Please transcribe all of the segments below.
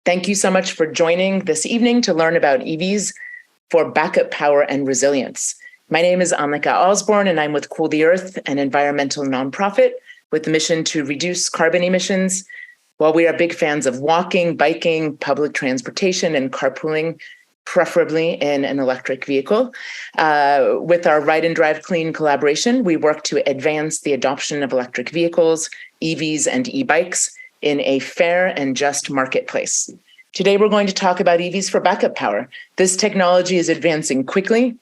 Thank you so much for joining this evening to learn about EVs for backup power and resilience. My name is Annika Osborne, and I'm with Cool the Earth, an environmental nonprofit with the mission to reduce carbon emissions. While we are big fans of walking, biking, public transportation, and carpooling, preferably in an electric vehicle, with our Ride and Drive Clean collaboration, we work to advance the adoption of electric vehicles, EVs, and e-bikes in a fair and just marketplace. Today, we're going to talk about EVs for backup power. This technology is advancing quickly.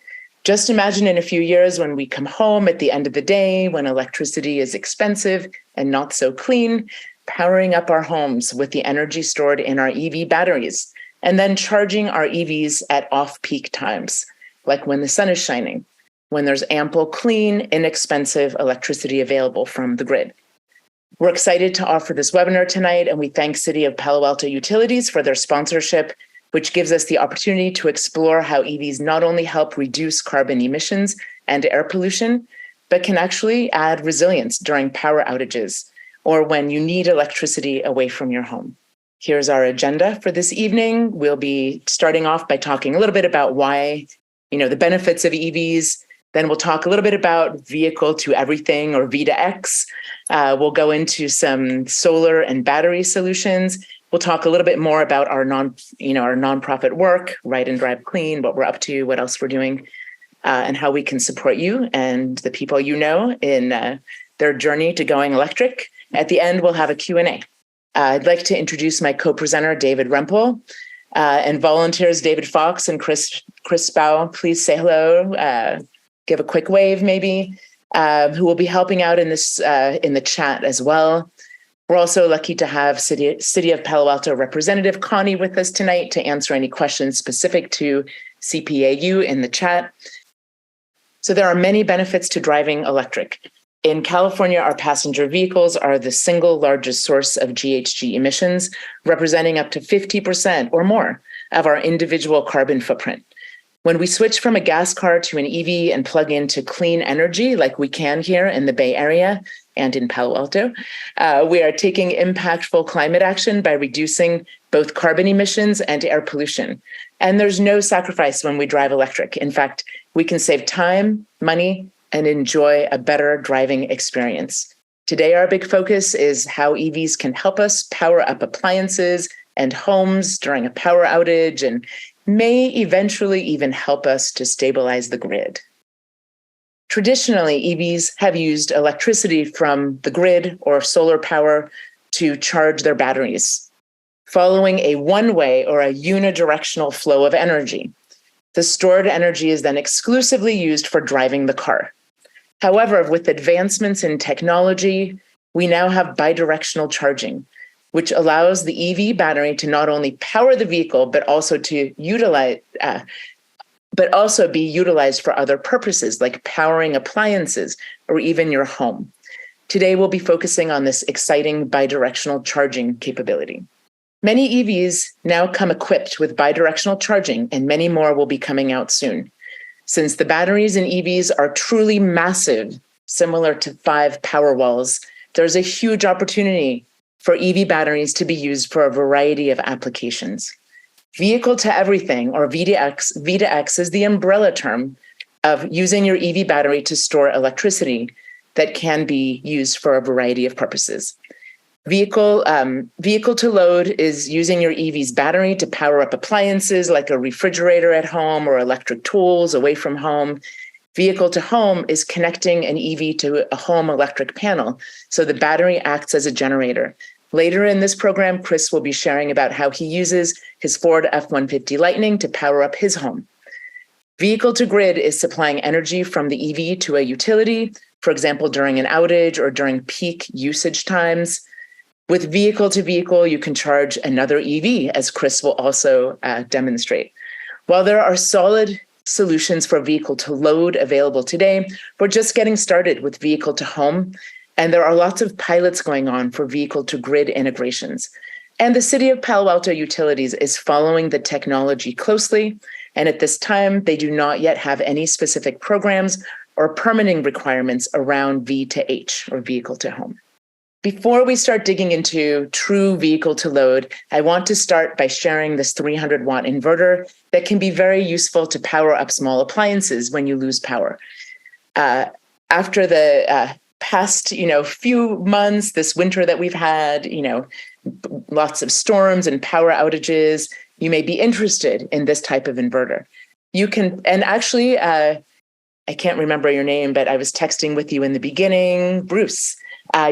Just imagine in a few years when we come home at the end of the day, when electricity is expensive and not so clean, powering up our homes with the energy stored in our EV batteries, and then charging our EVs at off-peak times, like when the sun is shining, when there's ample, clean, inexpensive electricity available from the grid. We're excited to offer this webinar tonight, and we thank City of Palo Alto Utilities for their sponsorship, which gives us the opportunity to explore how EVs not only help reduce carbon emissions and air pollution, but can actually add resilience during power outages or when you need electricity away from your home. Here's our agenda for this evening. We'll be starting off by talking a little bit about why, the benefits of EVs. Then we'll talk a little bit about vehicle to everything, or V2X. We'll go into some solar and battery solutions. We'll talk a little bit more about our nonprofit work, Ride and Drive Clean, what we're up to, what else we're doing, and how we can support you and the people you know in their journey to going electric. At the end, we'll have a Q&A. I'd like to introduce my co-presenter, David Rempel, and volunteers David Fox and Chris Bow. Please say hello. Give a quick wave, maybe, who will be helping out in this in the chat as well. We're also lucky to have City of Palo Alto Representative Connie with us tonight to answer any questions specific to CPAU in the chat. So there are many benefits to driving electric. In California, our passenger vehicles are the single largest source of GHG emissions, representing up to 50% or more of our individual carbon footprint. When we switch from a gas car to an EV and plug into clean energy, like we can here in the Bay Area and in Palo Alto, we are taking impactful climate action by reducing both carbon emissions and air pollution. And there's no sacrifice when we drive electric. In fact, we can save time, money, and enjoy a better driving experience. Today, our big focus is how EVs can help us power up appliances and homes during a power outage, and may eventually even help us to stabilize the grid. Traditionally, EVs have used electricity from the grid or solar power to charge their batteries, following a one-way or a unidirectional flow of energy. The stored energy is then exclusively used for driving the car. However, with advancements in technology, we now have bidirectional charging, which allows the EV battery to not only power the vehicle, but also be utilized for other purposes, like powering appliances or even your home. Today, we'll be focusing on this exciting bidirectional charging capability. Many EVs now come equipped with bidirectional charging, and many more will be coming out soon. Since the batteries in EVs are truly massive, similar to 5 Powerwalls, there's a huge opportunity for EV batteries to be used for a variety of applications. Vehicle to everything, or V2X is the umbrella term of using your EV battery to store electricity that can be used for a variety of purposes. Vehicle to load is using your EV's battery to power up appliances like a refrigerator at home or electric tools away from home. Vehicle to home is connecting an EV to a home electric panel, so the battery acts as a generator. Later in this program, Chris will be sharing about how he uses his Ford F-150 Lightning to power up his home. Vehicle to grid is supplying energy from the EV to a utility, for example, during an outage or during peak usage times. With vehicle to vehicle, you can charge another EV, as Chris will also demonstrate. While there are solid solutions for vehicle to load available today, we're just getting started with vehicle to home, and there are lots of pilots going on for vehicle to grid integrations. And the City of Palo Alto Utilities is following the technology closely, and at this time, they do not yet have any specific programs or permitting requirements around V to H, or vehicle to home. Before we start digging into true vehicle to load, I want to start by sharing this 300-watt inverter that can be very useful to power up small appliances when you lose power. After the past, few months, this winter that we've had, lots of storms and power outages, you may be interested in this type of inverter. You can, and actually, I can't remember your name, but I was texting with you in the beginning, Bruce.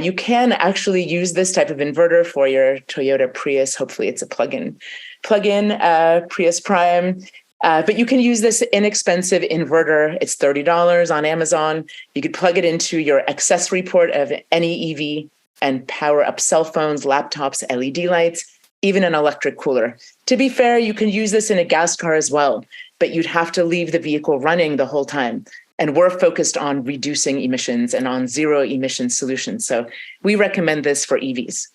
You can actually use this type of inverter for your Toyota Prius. Hopefully it's a plug-in Prius Prime. But you can use this inexpensive inverter. It's $30 on Amazon. You could plug it into your accessory port of any EV and power up cell phones, laptops, LED lights, even an electric cooler. To be fair, you can use this in a gas car as well, but you'd have to leave the vehicle running the whole time. And we're focused on reducing emissions and on zero emission solutions. So we recommend this for EVs.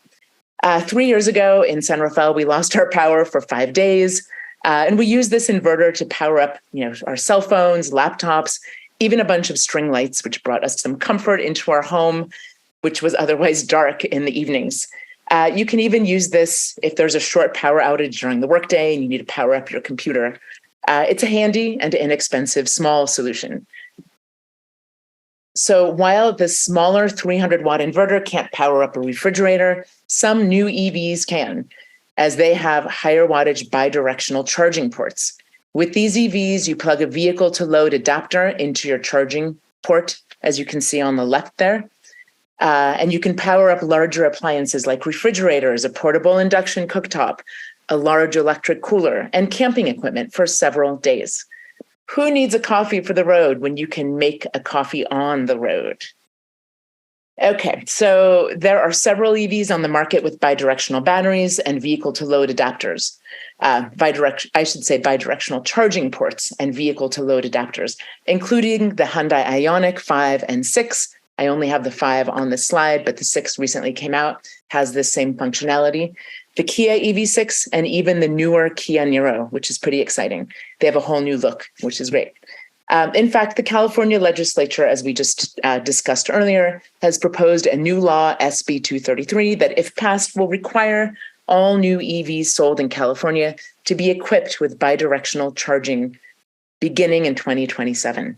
3 years ago in San Rafael, we lost our power for 5 days. And we used this inverter to power up, our cell phones, laptops, even a bunch of string lights, which brought us some comfort into our home, which was otherwise dark in the evenings. You can even use this if there's a short power outage during the workday and you need to power up your computer. It's a handy and inexpensive small solution. So while the smaller 300-watt inverter can't power up a refrigerator, some new EVs can, as they have higher wattage bidirectional charging ports. With these EVs, you plug a vehicle to load adapter into your charging port, as you can see on the left there. And you can power up larger appliances like refrigerators, a portable induction cooktop, a large electric cooler, and camping equipment for several days. Who needs a coffee for the road when you can make a coffee on the road? Okay, so there are several EVs on the market with bidirectional batteries and vehicle-to-load adapters. Bidirectional charging ports and vehicle-to-load adapters, including the Hyundai Ioniq 5 and 6. I only have the 5 on this slide, but the 6 recently came out, has this same functionality. The Kia EV6 and even the newer Kia Niro, which is pretty exciting. They have a whole new look, which is great. In fact, the California legislature, as we just discussed earlier, has proposed a new law, SB 233, that if passed will require all new EVs sold in California to be equipped with bidirectional charging beginning in 2027.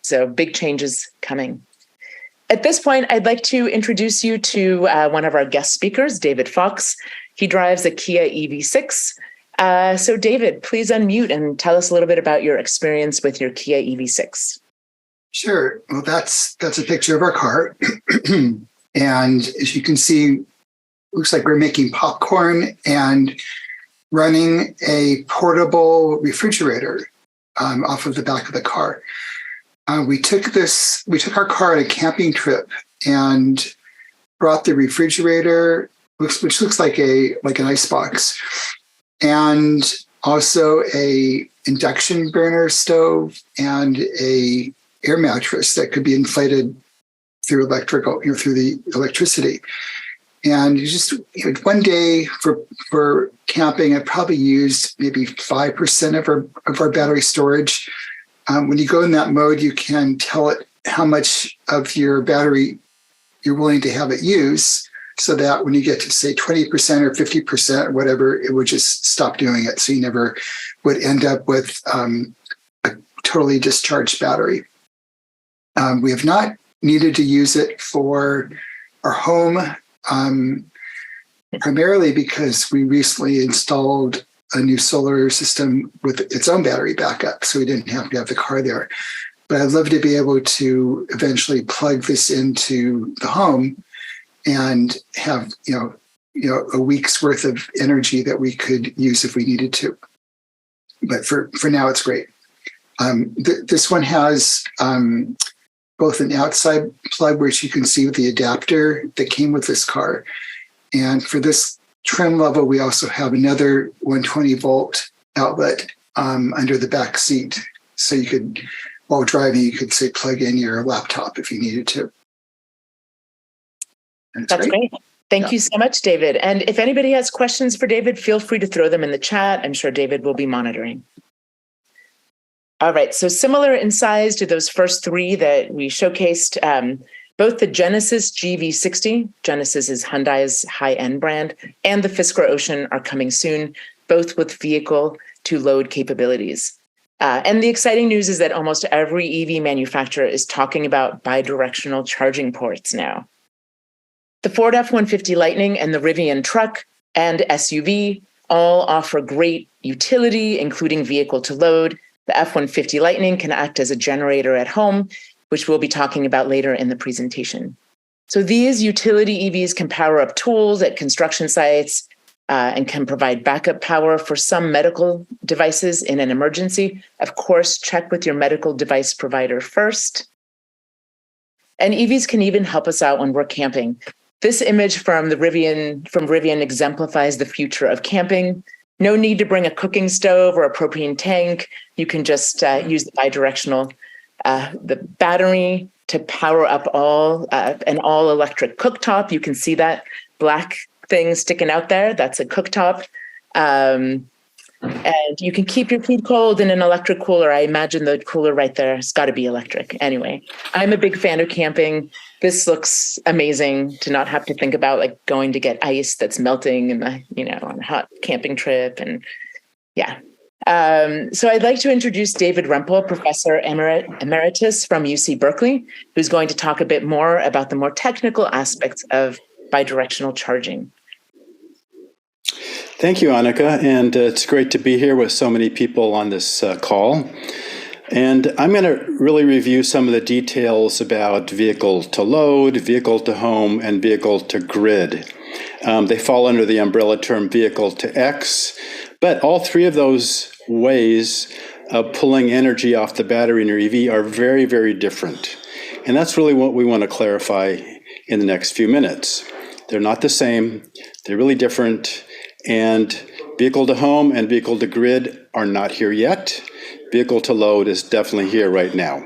So big changes coming. At this point, I'd like to introduce you to one of our guest speakers, David Fox. He drives a Kia EV6. So David, please unmute and tell us a little bit about your experience with your Kia EV6. Sure. Well, that's a picture of our car. And as you can see, looks like we're making popcorn and running a portable refrigerator off of the back of the car. We took our car on a camping trip and brought the refrigerator, which looks like an icebox, and also a induction burner stove and a air mattress that could be inflated through through the electricity. And one day for camping, I probably used maybe 5% of our battery storage. When you go in that mode, you can tell it how much of your battery you're willing to have it use, so that when you get to, say, 20% or 50% or whatever, it would just stop doing it. So you never would end up with a totally discharged battery. We have not needed to use it for our home, primarily because we recently installed a new solar system with its own battery backup, so we didn't have to have the car there. But I'd love to be able to eventually plug this into the home and have a week's worth of energy that we could use if we needed to. But for now, it's great. This one has both an outside plug, which you can see with the adapter that came with this car, and for this trim level, we also have another 120 volt outlet under the back seat. So you could, while driving, you could say plug in your laptop if you needed to. That's great. Thank you so much, David. And if anybody has questions for David, feel free to throw them in the chat. I'm sure David will be monitoring. All right. So similar in size to those first 3 that we showcased, Both the Genesis GV60, Genesis is Hyundai's high-end brand, and the Fisker Ocean are coming soon, both with vehicle-to-load capabilities. And the exciting news is that almost every EV manufacturer is talking about bidirectional charging ports now. The Ford F-150 Lightning and the Rivian truck and SUV all offer great utility, including vehicle-to-load. The F-150 Lightning can act as a generator at home, which we'll be talking about later in the presentation. So these utility EVs can power up tools at construction sites and can provide backup power for some medical devices in an emergency. Of course, check with your medical device provider first. And EVs can even help us out when we're camping. This image from Rivian exemplifies the future of camping. No need to bring a cooking stove or a propane tank. You can just use the bidirectional the battery to power up an all-electric cooktop. You can see that black thing sticking out there. That's a cooktop. And you can keep your food cold in an electric cooler. I imagine the cooler right there has got to be electric. Anyway, I'm a big fan of camping. This looks amazing to not have to think about like going to get ice that's melting in on a hot camping trip. And yeah. So I'd like to introduce David Rempel, Professor Emeritus from UC Berkeley, who's going to talk a bit more about the more technical aspects of bidirectional charging. Thank you, Annika, and it's great to be here with so many people on this call. And I'm going to really review some of the details about vehicle to load, vehicle to home, and vehicle to grid. They fall under the umbrella term vehicle to X, but all three of those ways of pulling energy off the battery in your EV are very, very different. And that's really what we want to clarify in the next few minutes. They're not the same, they're really different, and vehicle to home and vehicle to grid are not here yet. Vehicle to load is definitely here right now.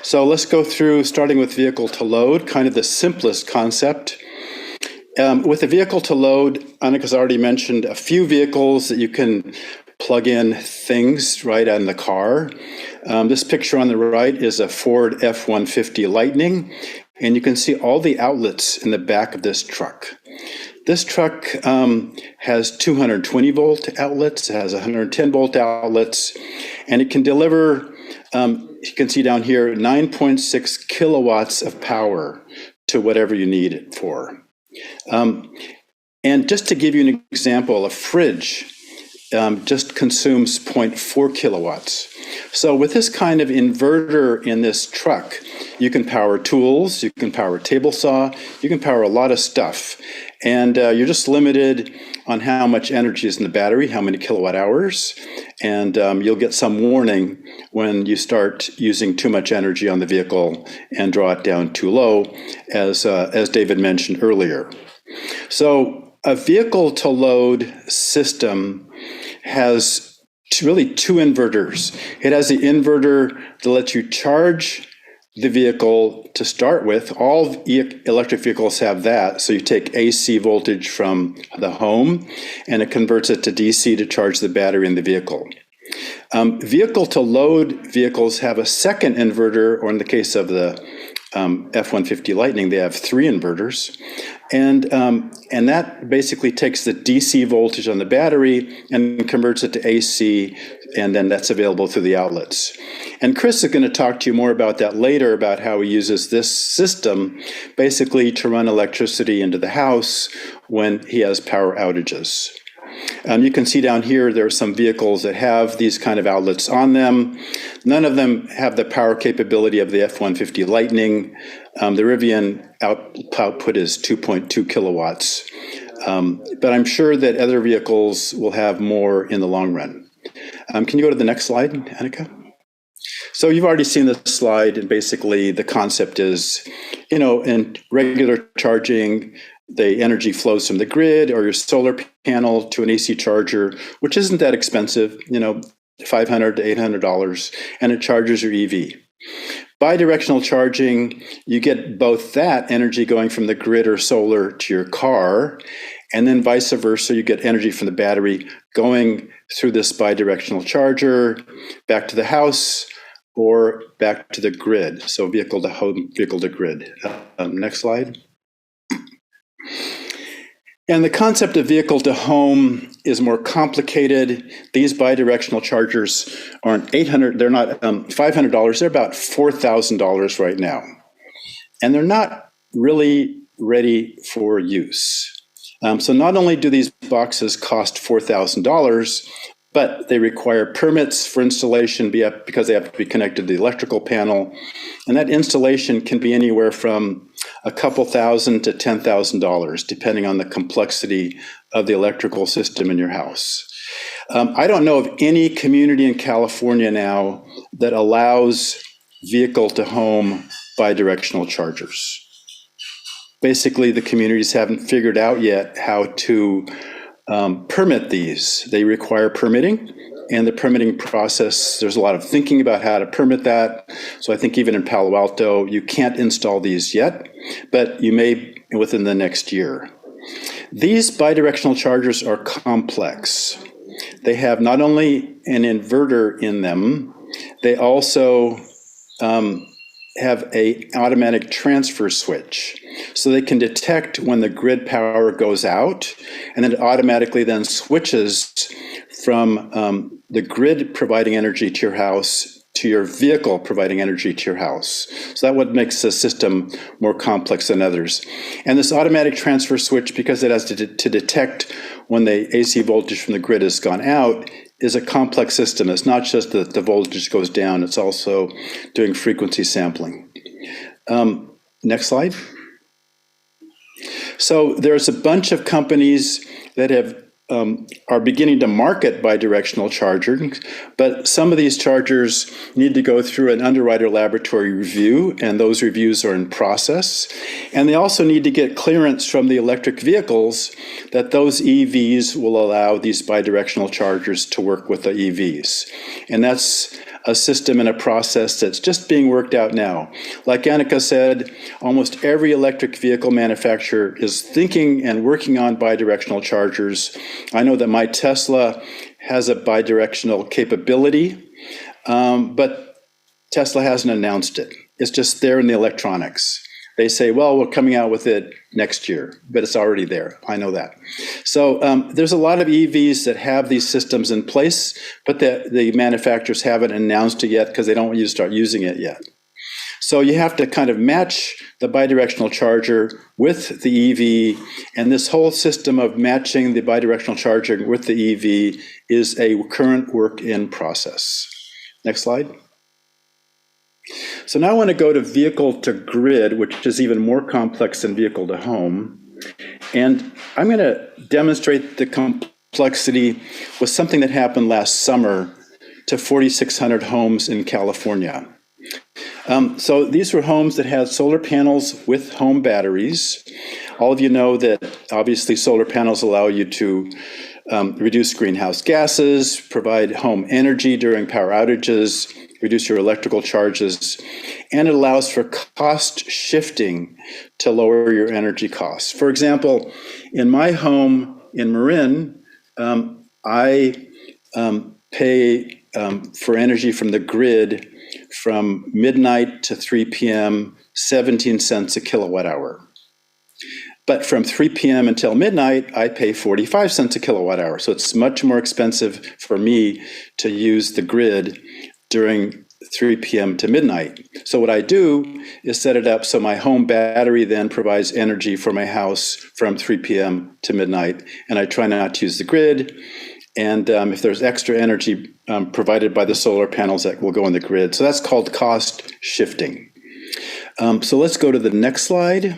So let's go through, starting with vehicle to load, kind of the simplest concept. With the vehicle to load, Annika's already mentioned a few vehicles that you can plug in things right on the car. This picture on the right is a Ford F-150 Lightning, and you can see all the outlets in the back of this truck. This truck has 220 volt outlets, it has 110 volt outlets, and it can deliver, you can see down here, 9.6 kilowatts of power to whatever you need it for. And just to give you an example, a fridge just consumes 0.4 kilowatts. So with this kind of inverter in this truck, you can power tools, you can power a table saw, you can power a lot of stuff. And you're just limited on how much energy is in the battery, how many kilowatt hours, and you'll get some warning when you start using too much energy on the vehicle and draw it down too low, as David mentioned earlier. So a vehicle to load system has really two inverters. It has the inverter that lets you charge the vehicle to start with. All electric vehicles have that. So you take AC voltage from the home and it converts it to DC to charge the battery in the vehicle. Vehicle to load vehicles have a second inverter, or in the case of the F-150 Lightning, they have three inverters. And that basically takes the DC voltage on the battery and converts it to AC, and then that's available through the outlets. And Chris is going to talk to you more about that later, about how he uses this system basically to run electricity into the house when he has power outages. You can see down here there are some vehicles that have these kind of outlets on them. None of them have the power capability of the F-150 Lightning. The Rivian output is 2.2 kilowatts. But I'm sure that other vehicles will have more in the long run. Can you go to the next slide, Annika? So you've already seen this slide, and basically the concept is, in regular charging, the energy flows from the grid or your solar panel to an AC charger, which isn't that expensive, $500 to $800, and it charges your EV. Bidirectional charging, you get both that energy going from the grid or solar to your car, and then vice versa, you get energy from the battery going through this bidirectional charger back to the house, or back to the grid. So vehicle to home, vehicle to grid. Next slide. And the concept of vehicle to home is more complicated. These bidirectional chargers aren't $800, they're not $500, they're about $4,000 right now. And they're not really ready for use. So not only do these boxes cost $4,000, but they require permits for installation because they have to be connected to the electrical panel. And that installation can be anywhere from a couple thousand to $10,000, depending on the complexity of the electrical system in your house. I don't know of any community in California now that allows vehicle to home bidirectional chargers. Basically, the communities haven't figured out yet how to permit these. They require permitting, and the permitting process, there's a lot of thinking about how to permit that. So I think even in Palo Alto, you can't install these yet, but you may within the next year. These bidirectional chargers are complex. They have not only an inverter in them, they also have an automatic transfer switch. So they can detect when the grid power goes out, and then it automatically then switches from the grid providing energy to your house to your vehicle providing energy to your house. So that what makes the system more complex than others. And this automatic transfer switch, because it has to detect when the AC voltage from the grid has gone out, is a complex system. It's not just that the voltage goes down, it's also doing frequency sampling. Next slide. So there's a bunch of companies that are beginning to market bidirectional charging, but some of these chargers need to go through an underwriter laboratory review, and those reviews are in process. And they also need to get clearance from the electric vehicles that those EVs will allow these bidirectional chargers to work with the EVs. And that's a system and a process that's just being worked out now. Like Annika said, almost every electric vehicle manufacturer is thinking and working on bidirectional chargers. I know that my Tesla has a bidirectional capability, but Tesla hasn't announced it. It's just there in the electronics. They say, well, we're coming out with it next year, but it's already there. I know that. So there's a lot of EVs that have these systems in place, but the manufacturers haven't announced it yet because they don't want you to start using it yet. So you have to kind of match the bidirectional charger with the EV, and this whole system of matching the bidirectional charger with the EV is a current work in process. Next slide. So now I want to go to vehicle to grid, which is even more complex than vehicle to home. And I'm going to demonstrate the complexity with something that happened last summer to 4,600 homes in California. So these were homes that had solar panels with home batteries. All of you know that obviously solar panels allow you to reduce greenhouse gases, provide home energy during power outages, reduce your electrical charges, and it allows for cost shifting to lower your energy costs. For example, in my home in Marin, I pay for energy from the grid from midnight to 3 p.m., 17 cents a kilowatt hour. But from 3 p.m. until midnight, I pay 45 cents a kilowatt hour. So it's much more expensive for me to use the grid during 3 p.m. to midnight. So what I do is set it up so my home battery then provides energy for my house from 3 p.m. to midnight. And I try not to use the grid. And if there's extra energy provided by the solar panels, that will go in the grid. So that's called cost shifting. So let's go to the next slide.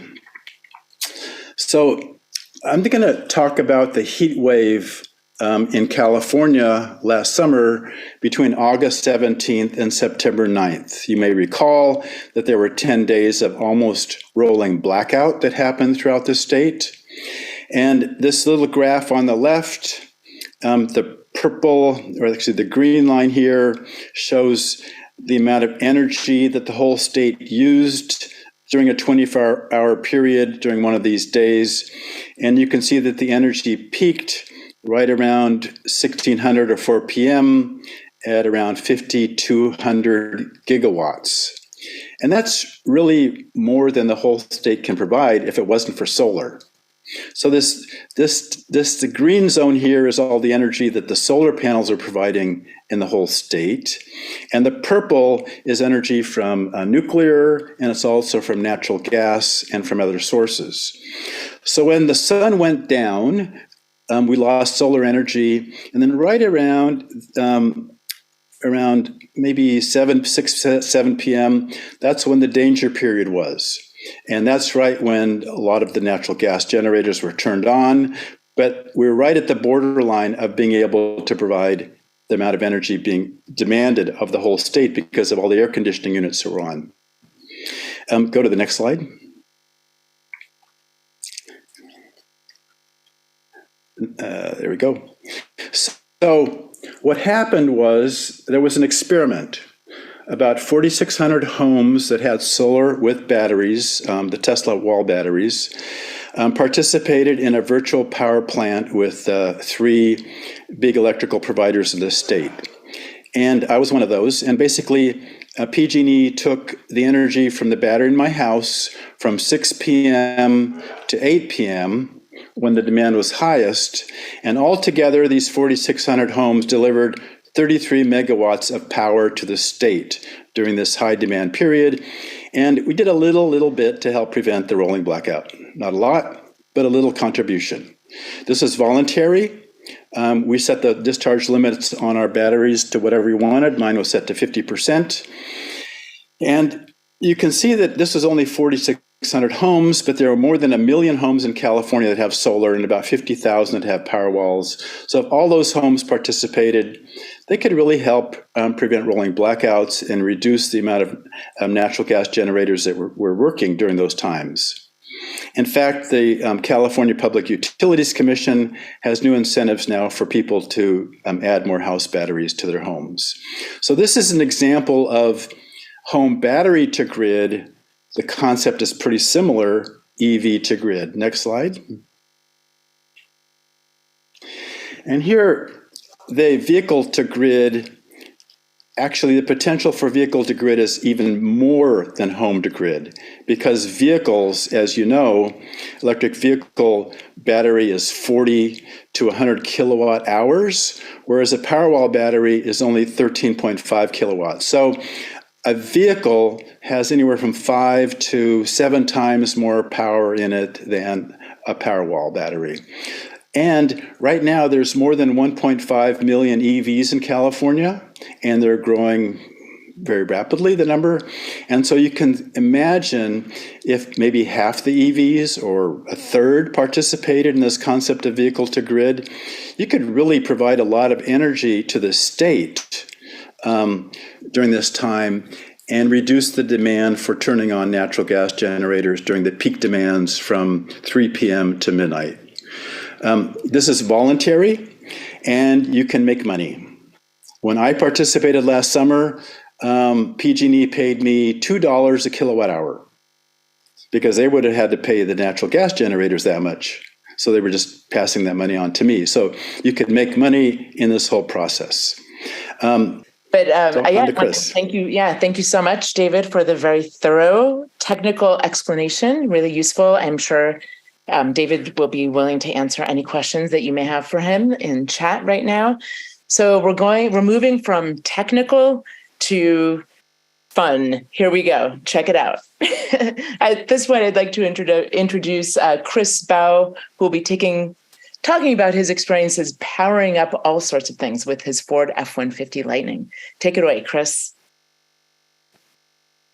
So I'm going to talk about the heat wave in California last summer between August 17th and September 9th. You may recall that there were 10 days of almost rolling blackout that happened throughout the state. And this little graph on the left, the purple, or actually the green line here, shows the amount of energy that the whole state used during a 24-hour period during one of these days. And you can see that the energy peaked right around 1600 or 4 p.m. at around 5,200 gigawatts. And that's really more than the whole state can provide if it wasn't for solar. So the green zone here is all the energy that the solar panels are providing in the whole state. And the purple is energy from nuclear, and it's also from natural gas and from other sources. So when the sun went down, we lost solar energy, and then right around maybe 7 p.m., that's when the danger period was. And that's right when a lot of the natural gas generators were turned on, but we're right at the borderline of being able to provide the amount of energy being demanded of the whole state because of all the air conditioning units that were on. Go to the next slide. There we go. So what happened was there was an experiment. About 4,600 homes that had solar with batteries, the Tesla wall batteries, participated in a virtual power plant with 3 big electrical providers in the state. And I was one of those. And basically, PG&E took the energy from the battery in my house from 6 p.m. to 8 p.m. when the demand was highest. And altogether, these 4,600 homes delivered 33 megawatts of power to the state during this high demand period. And we did a little bit to help prevent the rolling blackout. Not a lot, but a little contribution. This is voluntary. We set the discharge limits on our batteries to whatever we wanted. Mine was set to 50%. And you can see that this is only 4,600 homes, but there are more than 1 million homes in California that have solar and about 50,000 that have power walls. So if all those homes participated, they could really help prevent rolling blackouts and reduce the amount of natural gas generators that were working during those times. In fact, the California Public Utilities Commission has new incentives now for people to add more house batteries to their homes. So this is an example of home battery to grid. The concept is pretty similar, EV to grid. Next slide. And here, the vehicle to grid, actually the potential for vehicle to grid is even more than home to grid, because vehicles, as you know, electric vehicle battery is 40 to 100 kilowatt hours, whereas a Powerwall battery is only 13.5 kilowatts. So a vehicle has anywhere from 5 to 7 times more power in it than a Powerwall battery. And right now, there's more than 1.5 million EVs in California, and they're growing very rapidly, the number. And so you can imagine if maybe half the EVs or a third participated in this concept of vehicle to grid, you could really provide a lot of energy to the state during this time and reduce the demand for turning on natural gas generators during the peak demands from 3 p.m. to midnight. This is voluntary, and you can make money. When I participated last summer, PG&E paid me $2 a kilowatt hour because they would have had to pay the natural gas generators that much. So they were just passing that money on to me. So you could make money in this whole process. Thank you. Yeah, thank you so much, David, for the very thorough technical explanation. Really useful. I'm sure David will be willing to answer any questions that you may have for him in chat right now. So we're moving from technical to fun. Here we go. Check it out. At this point, I'd like to introduce Chris Bow, who will be talking about his experiences powering up all sorts of things with his Ford F-150 Lightning. Take it away, Chris.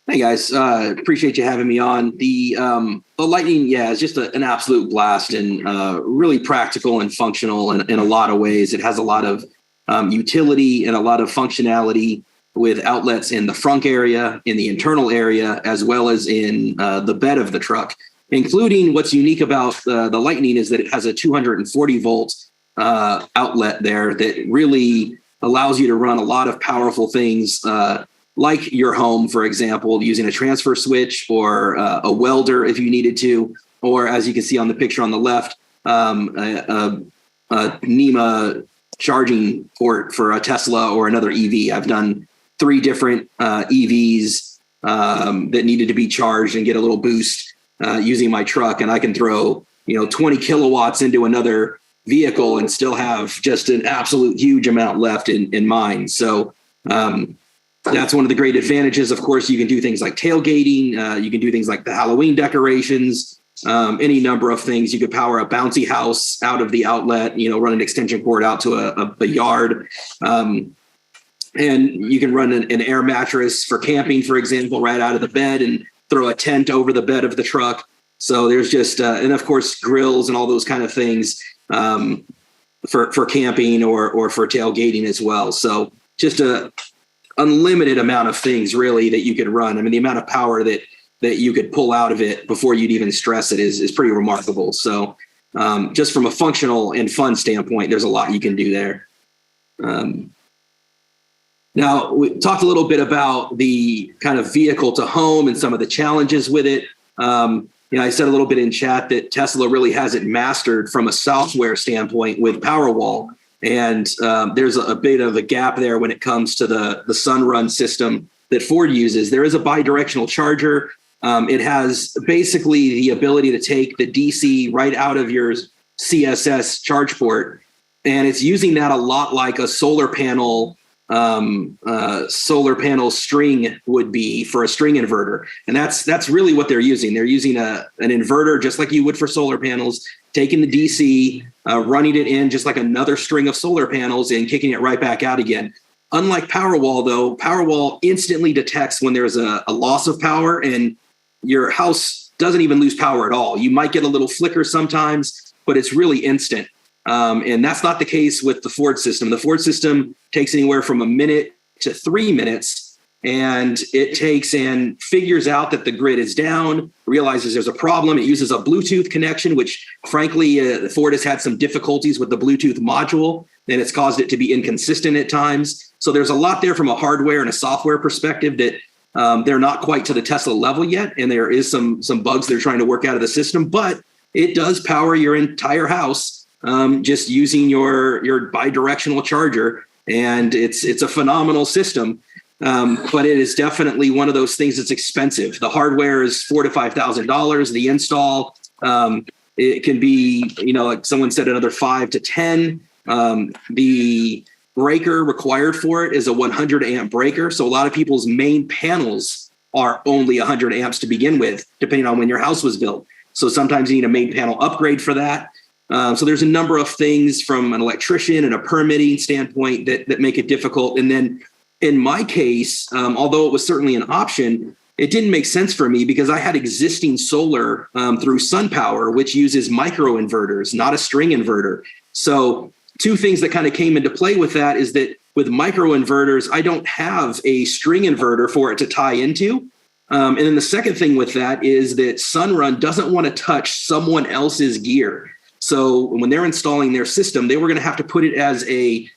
Hey guys, appreciate you having me on. The Lightning, is just an absolute blast and really practical and functional in a lot of ways. It has a lot of utility and a lot of functionality with outlets in the front area, in the internal area, as well as in the bed of the truck. Including what's unique about the Lightning is that it has a 240 volt outlet there that really allows you to run a lot of powerful things like your home, for example, using a transfer switch or a welder if you needed to, or as you can see on the picture on the left, a NEMA charging port for a Tesla or another EV. I've done 3 different EVs that needed to be charged and get a little boost using my truck, and I can throw 20 kilowatts into another vehicle and still have just an absolute huge amount left in mine. So that's one of the great advantages. Of course, you can do things like tailgating. You can do things like the Halloween decorations, any number of things. You could power a bouncy house out of the outlet, run an extension cord out to a yard. And you can run an air mattress for camping, for example, right out of the bed and throw a tent over the bed of the truck. So there's just, and of course, grills and all those kind of things for camping or for tailgating as well. So just a unlimited amount of things really that you could run. I mean, the amount of power that you could pull out of it before you'd even stress it is pretty remarkable. So just from a functional and fun standpoint, there's a lot you can do there. Now, we talked a little bit about the kind of vehicle to home and some of the challenges with it. I said a little bit in chat that Tesla really hasn't mastered from a software standpoint with Powerwall. And there's a bit of a gap there when it comes to the Sunrun system that Ford uses. There is a bidirectional charger. It has basically the ability to take the DC right out of your CSS charge port. And it's using that a lot like a solar panel string would be for a string inverter. And that's really what they're using. They're using an inverter just like you would for solar panels, taking the DC, running it in just like another string of solar panels and kicking it right back out again. Unlike Powerwall, though, Powerwall instantly detects when there's a loss of power, and your house doesn't even lose power at all. You might get a little flicker sometimes, but it's really instant. And that's not the case with the Ford system. The Ford system takes anywhere from a minute to 3 minutes, and it takes and figures out that the grid is down, realizes there's a problem. It uses a Bluetooth connection, which frankly, Ford has had some difficulties with the Bluetooth module, and it's caused it to be inconsistent at times. So there's a lot there from a hardware and a software perspective that they're not quite to the Tesla level yet. And there is some bugs they're trying to work out of the system, but it does power your entire house just using your bidirectional charger. And it's a phenomenal system. But it is definitely one of those things that's expensive. The hardware is $4,000 to $5,000. The install, it can be, like someone said, another 5 to 10. The breaker required for it is a 100 amp breaker. So a lot of people's main panels are only 100 amps to begin with, depending on when your house was built. So sometimes you need a main panel upgrade for that. So there's a number of things from an electrician and a permitting standpoint that make it difficult. And then in my case, although it was certainly an option, it didn't make sense for me because I had existing solar through SunPower, which uses microinverters, not a string inverter. So two things that kind of came into play with that is that with microinverters, I don't have a string inverter for it to tie into. And then the second thing with that is that Sunrun doesn't want to touch someone else's gear. So when they're installing their system, they were going to have to put it as a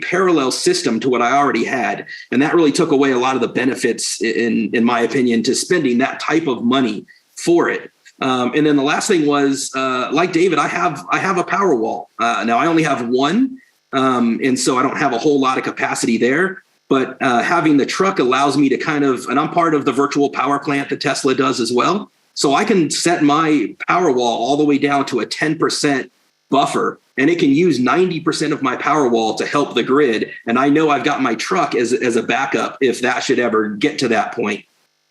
parallel system to what I already had. And that really took away a lot of the benefits, in my opinion, to spending that type of money for it. And then the last thing was, like David, I have a Powerwall. Now I only have one. And so I don't have a whole lot of capacity there. But having the truck allows me to and I'm part of the virtual power plant that Tesla does as well. So I can set my Powerwall all the way down to a 10% buffer, and it can use 90% of my Powerwall to help the grid. And I know I've got my truck as a backup if that should ever get to that point.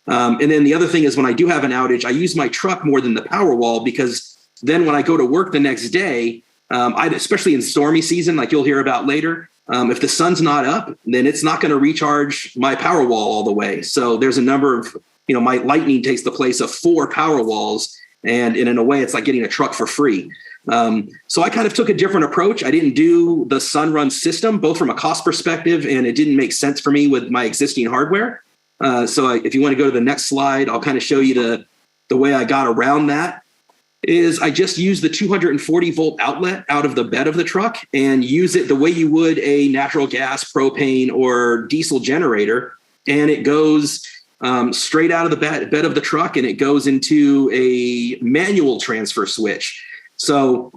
And then the other thing is when I do have an outage, I use my truck more than the Powerwall, because then when I go to work the next day, especially in stormy season, like you'll hear about later, if the sun's not up, then it's not going to recharge my Powerwall all the way. So there's a number of, my Lightning takes the place of 4 Powerwalls, and in a way, it's like getting a truck for free. So I kind of took a different approach. I didn't do the Sunrun system, both from a cost perspective, and it didn't make sense for me with my existing hardware. So if you want to go to the next slide, I'll kind of show you the way I got around that. Is I just use the 240 volt outlet out of the bed of the truck and use it the way you would a natural gas, propane, or diesel generator. And it goes straight out of the bed of the truck, and it goes into a manual transfer switch. So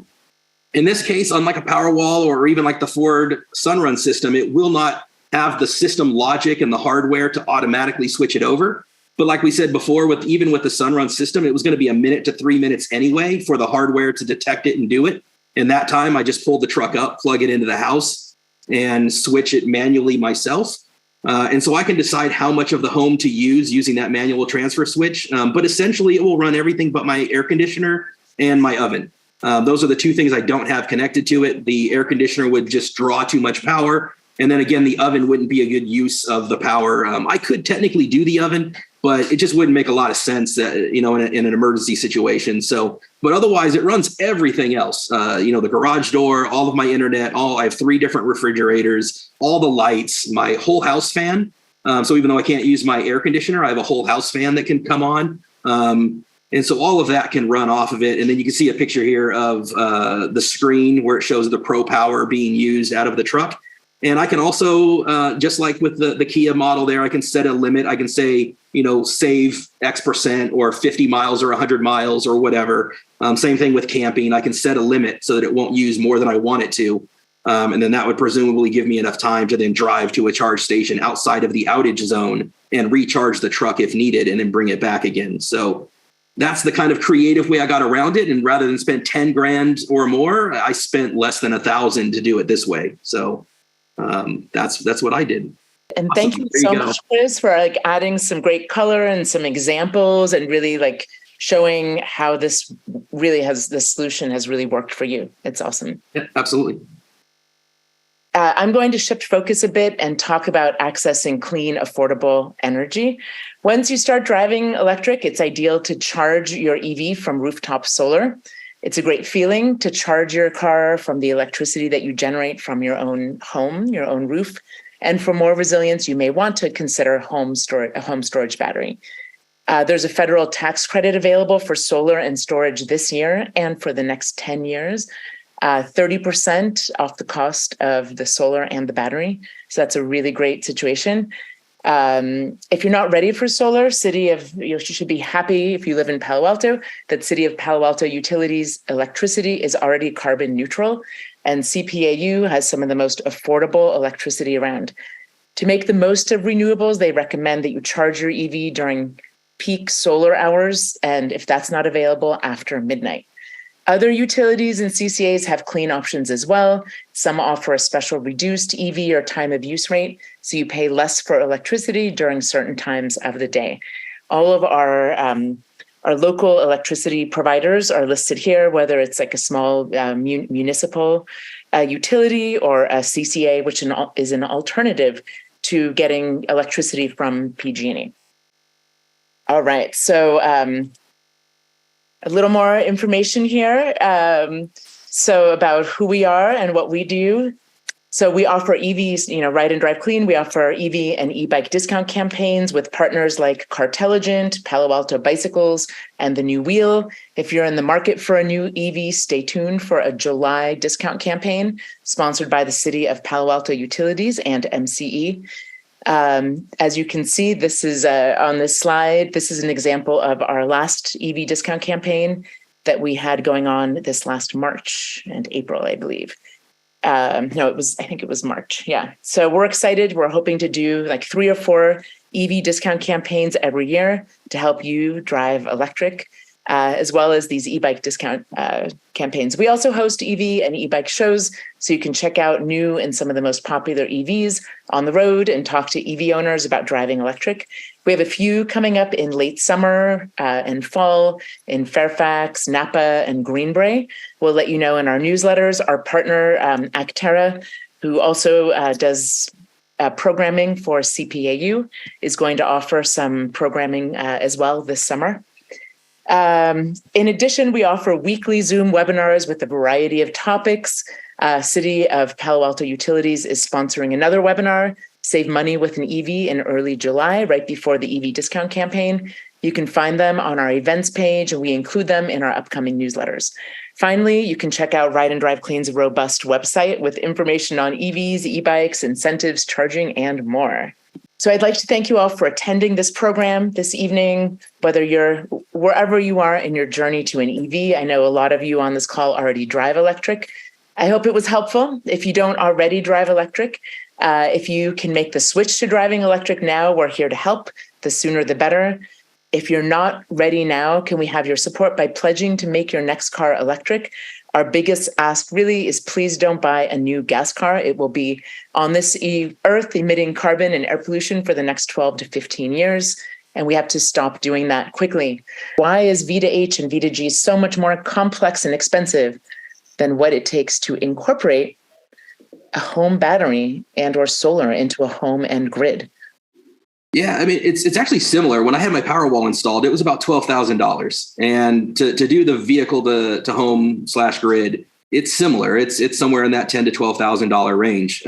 In this case, unlike a Powerwall or even like the Ford Sunrun system, it will not have the system logic and the hardware to automatically switch it over. But like we said before, even with the Sunrun system, it was going to be 1 minute to 3 minutes anyway for the hardware to detect it and do it. In that time, I just pulled the truck up, plug it into the house, and switch it manually myself. And so I can decide how much of the home to use using that manual transfer switch. But essentially, it will run everything but my air conditioner and my oven. Those are the two things I don't have connected to it. The air conditioner would just draw too much power. And then again, the oven wouldn't be a good use of the power. I could technically do the oven, but it just wouldn't make a lot of sense, in an emergency situation. So, but otherwise it runs everything else. The garage door, all of my internet, I have 3 different refrigerators, all the lights, my whole house fan. So even though I can't use my air conditioner, I have a whole house fan that can come on. And so all of that can run off of it. And then you can see a picture here of the screen where it shows the Pro Power being used out of the truck. And I can also, just like with the Kia model there, I can set a limit. I can say, save X percent or 50 miles or 100 miles or whatever. Same thing with camping. I can set a limit so that it won't use more than I want it to. And then that would presumably give me enough time to then drive to a charge station outside of the outage zone and recharge the truck if needed and then bring it back again. So that's the kind of creative way I got around it. And rather than spend 10 grand or more, I spent less than 1,000 to do it this way. So that's what I did. And thank you so much, Chris, for adding some great color and some examples and really showing how the solution has really worked for you. It's awesome. Yeah, absolutely. I'm going to shift focus a bit and talk about accessing clean, affordable energy. Once you start driving electric, it's ideal to charge your EV from rooftop solar. It's a great feeling to charge your car from the electricity that you generate from your own home, your own roof. And for more resilience, you may want to consider a home storage battery. There's a federal tax credit available for solar and storage this year and for the next 10 years, 30% off the cost of the solar and the battery. So that's a really great situation. If you're not ready for solar, you should be happy if you live in Palo Alto, that City of Palo Alto Utilities electricity is already carbon neutral, and CPAU has some of the most affordable electricity around. To make the most of renewables, they recommend that you charge your EV during peak solar hours, and if that's not available, after midnight. Other utilities and CCAs have clean options as well. Some offer a special reduced EV or time of use rate, so you pay less for electricity during certain times of the day. All of our local electricity providers are listed here, whether it's a small municipal utility or a CCA, which is an alternative to getting electricity from PG&E. All right, so a little more information here. So about who we are and what we do. So we offer EVs, Ride and Drive Clean. We offer EV and e-bike discount campaigns with partners like Cartelligent, Palo Alto Bicycles, and The New Wheel. If you're in the market for a new EV, stay tuned for a July discount campaign sponsored by the City of Palo Alto Utilities and MCE. As you can see, this is on this slide. This is an example of our last EV discount campaign that we had going on this last March and April, I believe. I think it was March. Yeah. So we're excited. We're hoping to do 3 or 4 EV discount campaigns every year to help you drive electric, as well as these e-bike discount campaigns. We also host EV and e-bike shows, so you can check out new and some of the most popular EVs on the road and talk to EV owners about driving electric. We have a few coming up in late summer and fall in Fairfax, Napa, and Greenbrae. We'll let you know in our newsletters. Our partner, Actera, who also does programming for CPAU, is going to offer some programming as well this summer. In addition, we offer weekly Zoom webinars with a variety of topics. City of Palo Alto Utilities is sponsoring another webinar, Save Money with an EV, in early July, right before the EV discount campaign. You can find them on our events page, and we include them in our upcoming newsletters. Finally, you can check out Ride and Drive Clean's robust website with information on EVs, e-bikes, incentives, charging, and more. So I'd like to thank you all for attending this program this evening, whether you're wherever you are in your journey to an EV. I know a lot of you on this call already drive electric. I hope it was helpful. If you don't already drive electric, if you can make the switch to driving electric now, we're here to help. The sooner the better. If you're not ready now, can we have your support by pledging to make your next car electric? Our biggest ask really is please don't buy a new gas car. It will be on this earth emitting carbon and air pollution for the next 12 to 15 years. And we have to stop doing that quickly. Why is V to H and V to G so much more complex and expensive than what it takes to incorporate a home battery and or solar into a home and grid? Yeah, I mean, it's actually similar. When I had my Powerwall installed, it was about $12,000. And to do the vehicle to home / grid, it's similar. It's somewhere in that $10,000 to $12,000 range.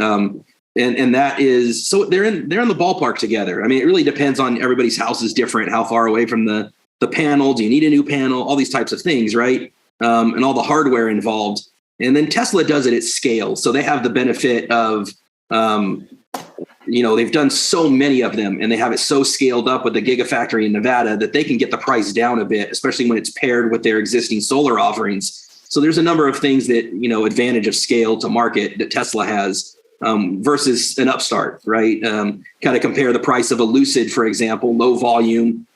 And that is, so they're in the ballpark together. I mean, it really depends on everybody's house is different, how far away from the panel, do you need a new panel, all these types of things, right? And all the hardware involved. And then Tesla does it at scale. So they have the benefit of, they've done so many of them and they have it so scaled up with the Gigafactory in Nevada that they can get the price down a bit, especially when it's paired with their existing solar offerings. So there's a number of things that, advantage of scale to market that Tesla has versus an upstart, right? Kind of compare the price of a Lucid, for example, low volume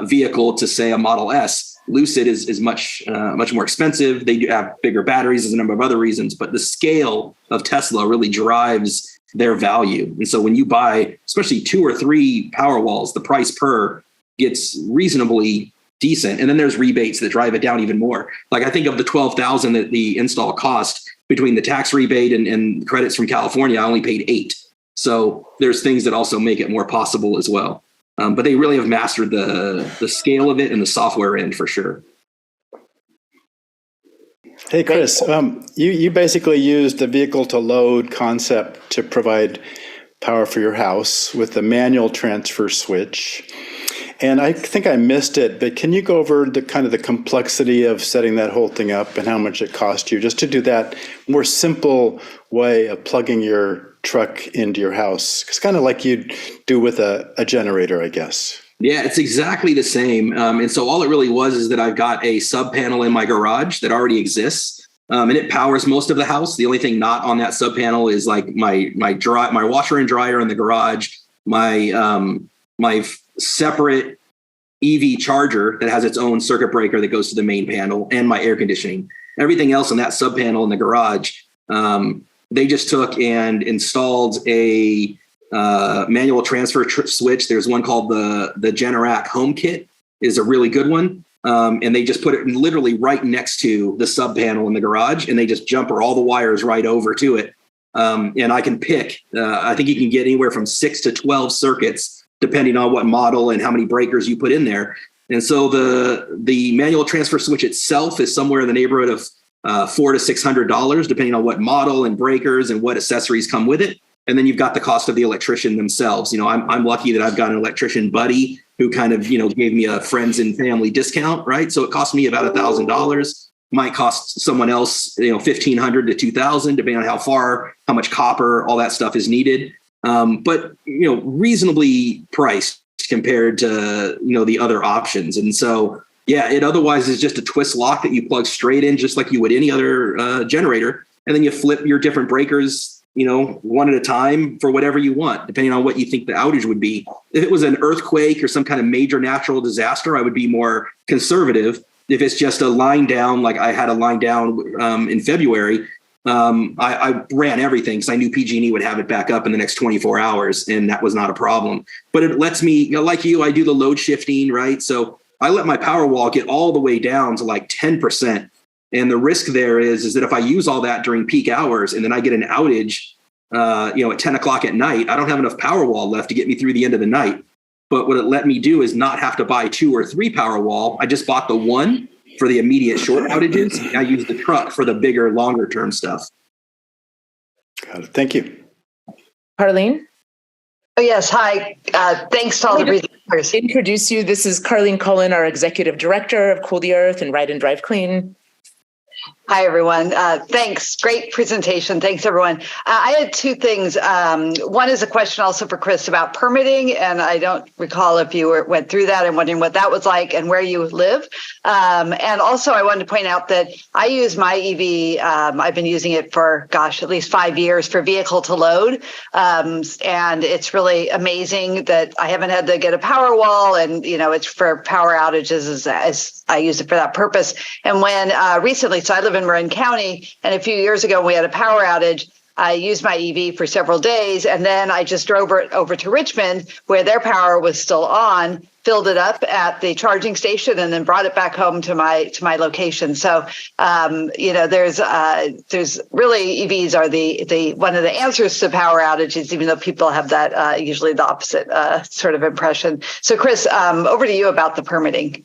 vehicle to say a Model S. Lucid is much more expensive. They do have bigger batteries. There's a number of other reasons, but the scale of Tesla really drives their value. And so when you buy, especially 2 or 3 Powerwalls, the price per gets reasonably decent. And then there's rebates that drive it down even more. Like I think of the $12,000 that the install cost between the tax rebate and credits from California, I only paid $8,000. So there's things that also make it more possible as well. But they really have mastered the scale of it and the software end for sure. Hey, Chris, you basically used the vehicle to load concept to provide power for your house with the manual transfer switch. And I think I missed it, but can you go over the kind of the complexity of setting that whole thing up and how much it cost you just to do that more simple way of plugging your truck into your house? It's kind of like you'd do with a generator, I guess. Yeah, it's exactly the same. And so all it really was is that I've got a sub panel in my garage that already exists. And it powers most of the house. The only thing not on that sub panel is like my washer and dryer in the garage, my separate EV charger that has its own circuit breaker that goes to the main panel, and my air conditioning. Everything else on that sub panel in the garage, they just took and installed a manual transfer switch. There's one called the Generac Home Kit, is a really good one. And they just put it literally right next to the sub panel in the garage, and they just jumper all the wires right over to it. And I can pick, I think you can get anywhere from 6 to 12 circuits, depending on what model and how many breakers you put in there. And so the manual transfer switch itself is somewhere in the neighborhood of $400 to $600, depending on what model and breakers and what accessories come with it. And then you've got the cost of the electrician themselves. I'm lucky that I've got an electrician buddy who kind of, gave me a friends and family discount, right? So it cost me about $1,000. Might cost someone else, $1,500 to $2,000, depending on how much copper, all that stuff is needed. But reasonably priced compared to, the other options. And so, yeah, it otherwise is just a twist lock that you plug straight in, just like you would any other generator. And then you flip your different breakers, one at a time for whatever you want, depending on what you think the outage would be. If it was an earthquake or some kind of major natural disaster, I would be more conservative. If it's just a line down, like I had a line down in February, I ran everything because I knew PG&E would have it back up in the next 24 hours, and that was not a problem. But it lets me, like you, I do the load shifting, right? So I let my Powerwall get all the way down to like 10%. And the risk there is that if I use all that during peak hours and then I get an outage, at 10 o'clock at night, I don't have enough Powerwall left to get me through the end of the night. But what it let me do is not have to buy 2 or 3 Powerwall. I just bought the one for the immediate short outages. I use the truck for the bigger, longer term stuff. Got it. Thank you. Carlene? Oh, yes. Hi. Thanks to all the presenters. Introduce you. This is Carlene Cullen, our Executive Director of Cool the Earth and Ride and Drive Clean. Hi, everyone. Thanks. Great presentation. Thanks, everyone. I had two things. One is a question also for Chris about permitting, and I don't recall if you went through that. I'm wondering what that was like and where you live. And also, I wanted to point out that I use my EV. I've been using it for, at least 5 years for vehicle to load. And it's really amazing that I haven't had to get a power wall, and, it's for power outages as I use it for that purpose. And when recently, so I live in Marin County, and a few years ago, we had a power outage. I used my EV for several days, and then I just drove it over to Richmond, where their power was still on, filled it up at the charging station, and then brought it back home to my location. So, there's really EVs are the one of the answers to power outages, even though people have that usually the opposite sort of impression. So, Chris, over to you about the permitting.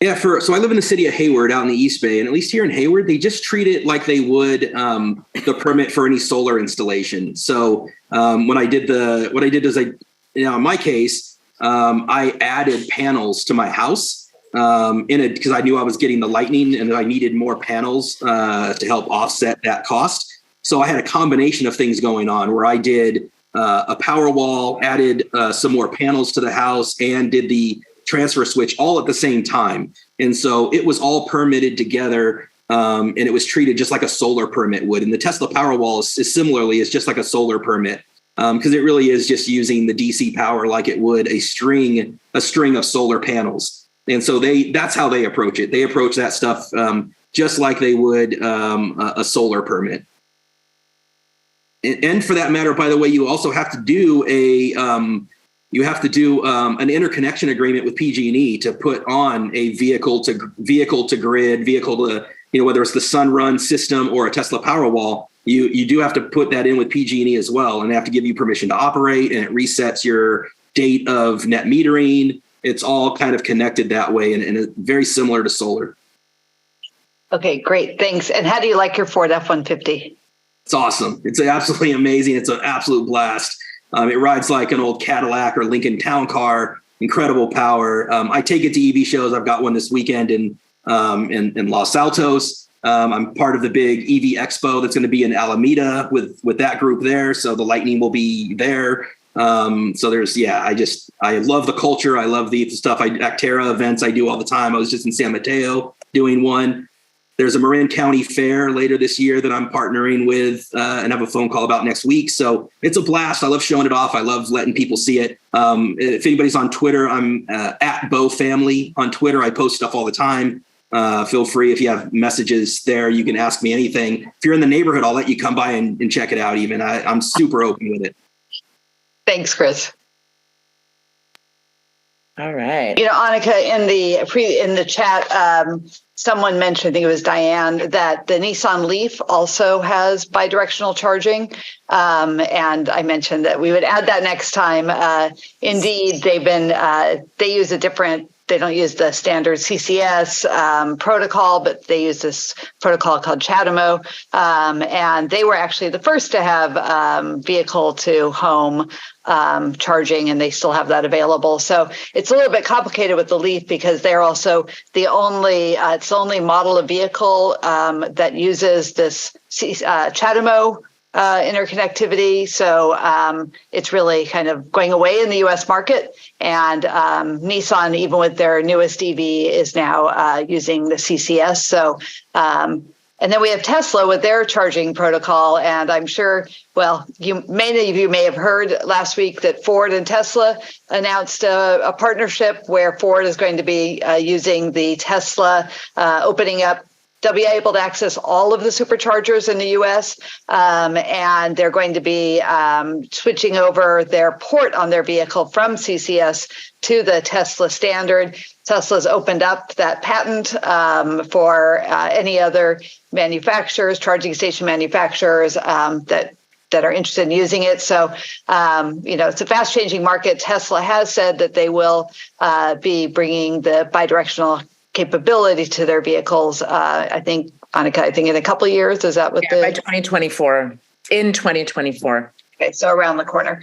Yeah, so I live in the city of Hayward out in the East Bay, and at least here in Hayward, they just treat it like they would the permit for any solar installation. So what I did is in my case, I added panels to my house because I knew I was getting the lightning and I needed more panels to help offset that cost. So I had a combination of things going on where I did a power wall, added some more panels to the house, and did the transfer switch all at the same time. And so it was all permitted together, and it was treated just like a solar permit would. And the Tesla Powerwall is similarly, it's just like a solar permit because it really is just using the DC power like it would a string of solar panels. And so that's how they approach it. They approach that stuff just like they would a solar permit. And for that matter, by the way, you also have to do an interconnection agreement with PG&E to put on a vehicle to grid, whether it's the Sunrun system or a Tesla Powerwall. You do have to put that in with PG&E as well, and they have to give you permission to operate, and it resets your date of net metering. It's all kind of connected that way, and it's very similar to solar. Okay, great, thanks. And how do you like your Ford F-150? It's awesome. It's absolutely amazing. It's an absolute blast. It rides like an old Cadillac or Lincoln Town Car, incredible power. I take it to EV shows. I've got one this weekend in Los Altos. I'm part of the big EV Expo that's going to be in Alameda with that group there. So the Lightning will be there. So I love the culture. I love the stuff. Actera events I do all the time. I was just in San Mateo doing one. There's a Marin County fair later this year that I'm partnering with and have a phone call about next week. So it's a blast. I love showing it off. I love letting people see it. If anybody's on Twitter, I'm at Bo Family on Twitter. I post stuff all the time. Feel free if you have messages there, you can ask me anything. If you're in the neighborhood, I'll let you come by and check it out even. I'm super open with it. Thanks, Chris. All right. Annika, in the chat, someone mentioned, I think it was Diane, that the Nissan Leaf also has bidirectional charging. And I mentioned that we would add that next time. Indeed, they use they don't use the standard CCS protocol, but they use this protocol called CHAdeMO. And they were actually the first to have vehicle to home charging, and they still have that available. So it's a little bit complicated with the Leaf because they're also it's the only model of vehicle that uses this CHAdeMO interconnectivity. So it's really kind of going away in the US market. And Nissan, even with their newest EV, is now using the CCS. So and then we have Tesla with their charging protocol. And I'm sure, many of you may have heard last week that Ford and Tesla announced a partnership where Ford is going to be using the Tesla, opening up. They'll be able to access all of the superchargers in the U.S., and they're going to be switching over their port on their vehicle from CCS to the Tesla standard. Tesla's opened up that patent for any other manufacturers, charging station manufacturers that are interested in using it. So, it's a fast-changing market. Tesla has said that they will be bringing the bidirectional capability to their vehicles. I think, Annika, in a couple of years, is that what by 2024, in 2024. Okay, so around the corner.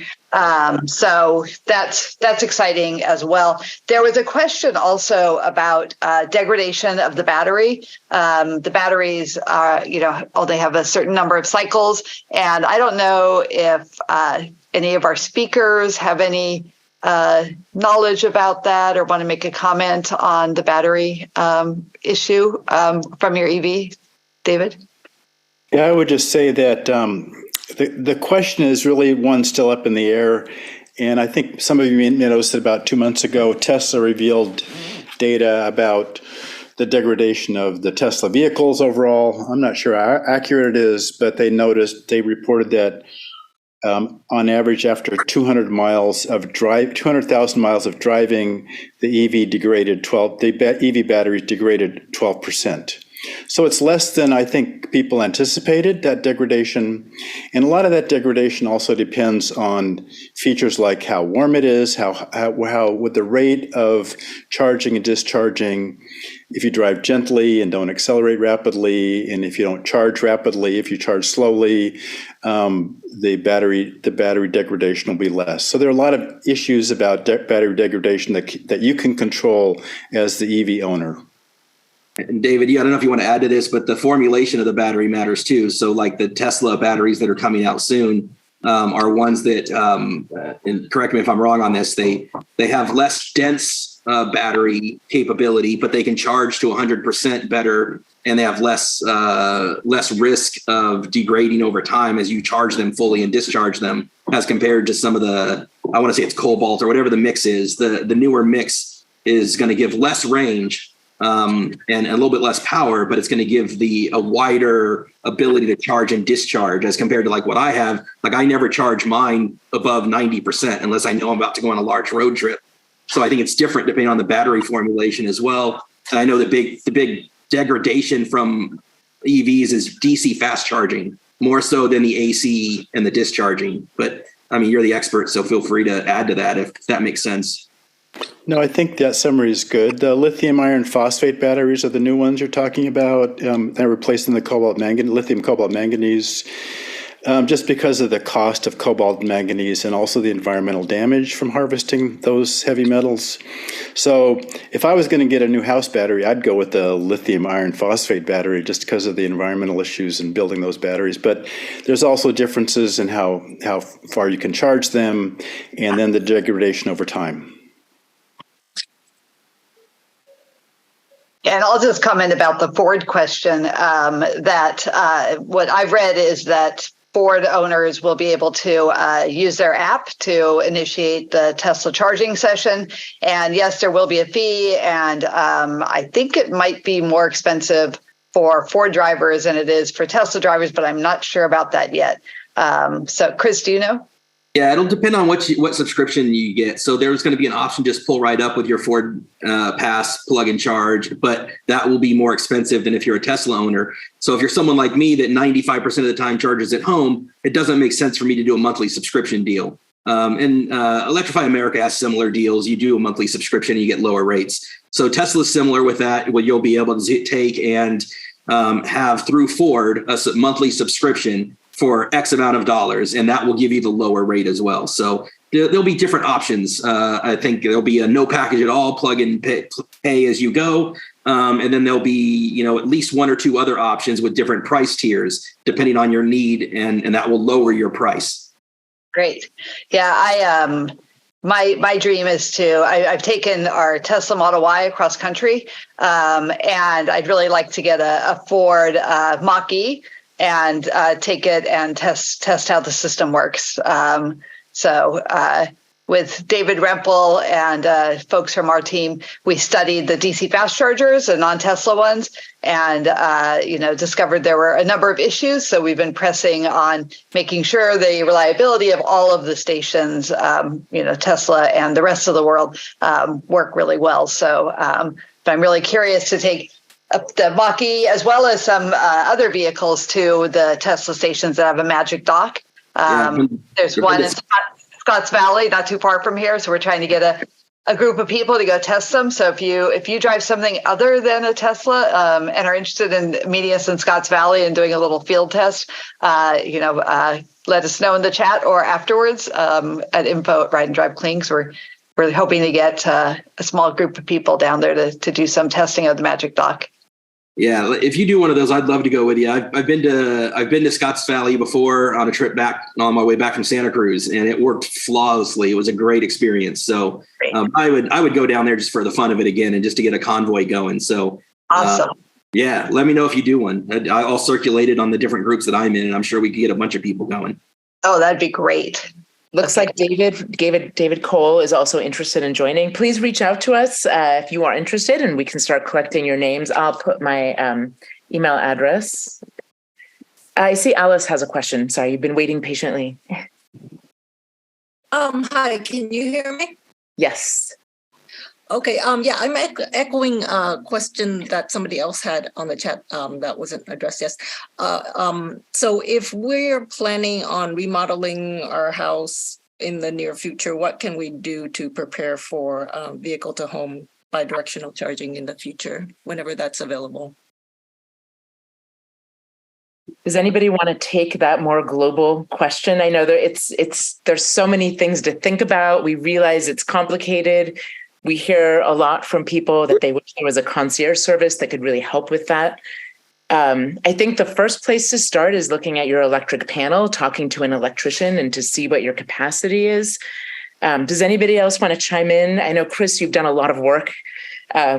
So that's exciting as well. There was a question also about degradation of the battery. The batteries are, they have a certain number of cycles, and I don't know if any of our speakers have any knowledge about that or want to make a comment on the battery issue from your EV, David? Yeah, I would just say that the question is really one still up in the air. And I think some of you may notice that about 2 months ago, Tesla revealed data about the degradation of the Tesla vehicles overall. I'm not sure how accurate it is, but they reported that on average, after 200,000 miles of driving, the EV batteries degraded 12%. So it's less than I think people anticipated, that degradation. And a lot of that degradation also depends on features like how warm it is, how with the rate of charging and discharging, if you drive gently and don't accelerate rapidly, and if you don't charge rapidly, if you charge slowly, the battery degradation will be less. So there are a lot of issues about battery degradation that you can control as the EV owner. And David, I don't know if you want to add to this, but the formulation of the battery matters too. So like the Tesla batteries that are coming out soon are ones that, and correct me if I'm wrong on this, they have less dense battery capability, but they can charge to 100% better, and they have less risk of degrading over time as you charge them fully and discharge them, as compared to some of the, I want to say it's cobalt or whatever the mix is. The newer mix is going to give less range and a little bit less power, but it's going to give a wider ability to charge and discharge as compared to like what I have. Like I never charge mine above 90% unless I know I'm about to go on a large road trip. So I think it's different depending on the battery formulation as well. And I know the big degradation from EVs is DC fast charging more so than the AC and the discharging. But I mean, you're the expert, so feel free to add to that if that makes sense. No, I think that summary is good. The lithium iron phosphate batteries are the new ones you're talking about. They're replacing the lithium cobalt manganese, just because of the cost of cobalt and manganese and also the environmental damage from harvesting those heavy metals. So if I was going to get a new house battery, I'd go with the lithium iron phosphate battery just because of the environmental issues in building those batteries. But there's also differences in how far you can charge them and then the degradation over time. And I'll just comment about the Ford question that what I've read is that Ford owners will be able to use their app to initiate the Tesla charging session. And yes, there will be a fee. And I think it might be more expensive for Ford drivers than it is for Tesla drivers, but I'm not sure about that yet. So Chris, do you know? Yeah, it'll depend on what subscription you get. So there's going to be an option, just pull right up with your Ford Pass, plug and charge, but that will be more expensive than if you're a Tesla owner. So if you're someone like me that 95% of the time charges at home, it doesn't make sense for me to do a monthly subscription deal. And Electrify America has similar deals. You do a monthly subscription and you get lower rates. So Tesla's similar with that, where you'll be able to take and have through Ford a monthly subscription for X amount of dollars, and that will give you the lower rate as well. So there'll be different options. I think there'll be a no package at all, plug and pay as you go. And then there'll be, at least one or two other options with different price tiers, depending on your need, and that will lower your price. Great. Yeah, my dream is I've taken our Tesla Model Y across country, and I'd really like to get a Ford Mach-E and take it and test how the system works. So with David Rempel and folks from our team, we studied the DC fast chargers, the non-Tesla ones, and discovered there were a number of issues. So we've been pressing on making sure the reliability of all of the stations, Tesla and the rest of the world work really well. So I'm really curious to take the Mach-E as well as some other vehicles to the Tesla stations that have a magic dock. There's one in Scotts Valley, not too far from here. So we're trying to get a group of people to go test them. So if you drive something other than a Tesla and are interested in meeting us in Scotts Valley and doing a little field test, let us know in the chat or afterwards at info@Ride and Drive Clean. We're hoping to get a small group of people down there to do some testing of the Magic Dock. Yeah, if you do one of those, I'd love to go with you. I've been to Scotts Valley before on a trip back on my way back from Santa Cruz, and it worked flawlessly. It was a great experience. So I would go down there just for the fun of it again, and just to get a convoy going. So awesome. Yeah, let me know if you do one. I'll circulate it on the different groups that I'm in, and I'm sure we can get a bunch of people going. Oh, that'd be great. Looks like David Cole is also interested in joining. Please reach out to us if you are interested, and we can start collecting your names. I'll put my email address. I see Alice has a question. Sorry, you've been waiting patiently. Hi, can you hear me? Yes. Okay. Yeah, I'm echoing a question that somebody else had on the chat that wasn't addressed. Yes. So if we're planning on remodeling our house in the near future, what can we do to prepare for vehicle to home bidirectional charging in the future, whenever that's available? Does anybody want to take that more global question? I know that there's so many things to think about. We realize it's complicated. We hear a lot from people that they wish there was a concierge service that could really help with that. I think the first place to start is looking at your electric panel, talking to an electrician and to see what your capacity is. Does anybody else want to chime in? I know, Chris, you've done a lot of work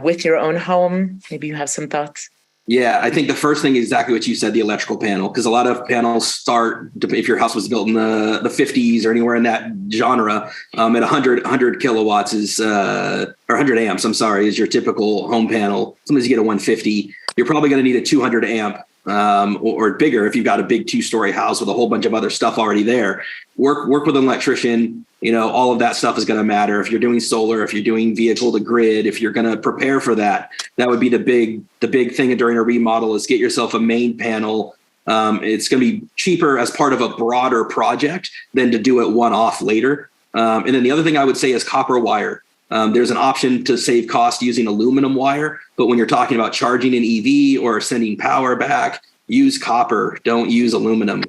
with your own home. Maybe you have some thoughts. Yeah, I think the first thing is exactly what you said, the electrical panel, because a lot of panels start, if your house was built in the 50s or anywhere in that genre, at 100 kilowatts is, or 100 amps, I'm sorry, is your typical home panel. Sometimes you get a 150. You're probably going to need a 200 amp or bigger if you've got a big 2-story house with a whole bunch of other stuff already there. Work with an electrician. All of that stuff is going to matter. If you're doing solar, if you're doing vehicle to grid, if you're going to prepare for that, that would be the big thing during a remodel is get yourself a main panel. It's going to be cheaper as part of a broader project than to do it one-off later. And then the other thing I would say is copper wire. There's an option to save cost using aluminum wire, but when you're talking about charging an EV or sending power back, use copper. Don't use aluminum.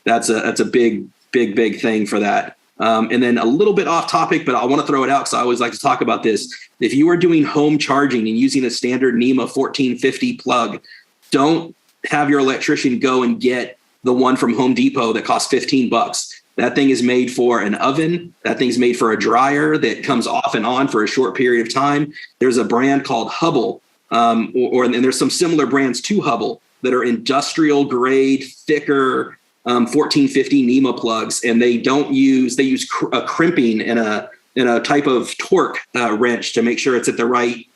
That's a big thing for that. And then a little bit off topic, but I want to throw it out because I always like to talk about this. If you are doing home charging and using a standard NEMA 1450 plug, don't have your electrician go and get the one from Home Depot that costs $15. That thing is made for an oven. That thing's made for a dryer that comes off and on for a short period of time. There's a brand called Hubble, and there's some similar brands to Hubble that are industrial grade, thicker 1450 NEMA plugs, and they use a crimping and a type of torque wrench to make sure it's at the right